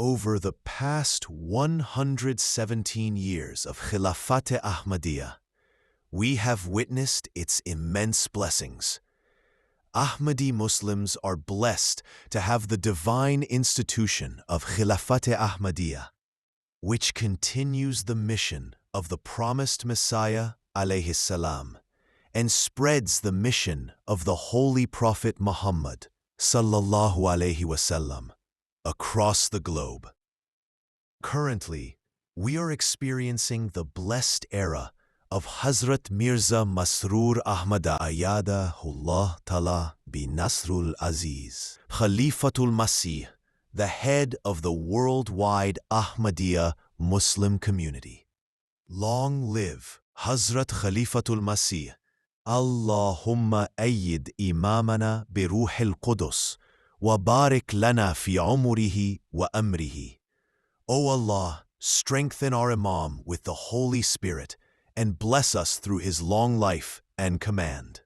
Over the past 117 years of Khilafat-e-Ahmadiyya, we have witnessed its immense blessings. Ahmadi Muslims are blessed to have the divine institution of Khilafat-e-Ahmadiyya, which continues the mission of the promised Messiah alayhi salam and spreads the mission of the Holy Prophet Muhammad sallallahu alayhi wasallam across the globe. Currently, we are experiencing the blessed era of Hazrat Mirza Masroor Ahmad Ayyadahullah Ta'ala bi Nasrul Aziz, Khalifatul Masih, the head of the worldwide Ahmadiyya Muslim community. Long live Hazrat Khalifatul Masih. Allahumma ayyid imamana bi ruhil Qudus wa barik lana fi umrihi wa amrihi. O Allah, strengthen our Imam with the Holy Spirit and bless us through his long life and command.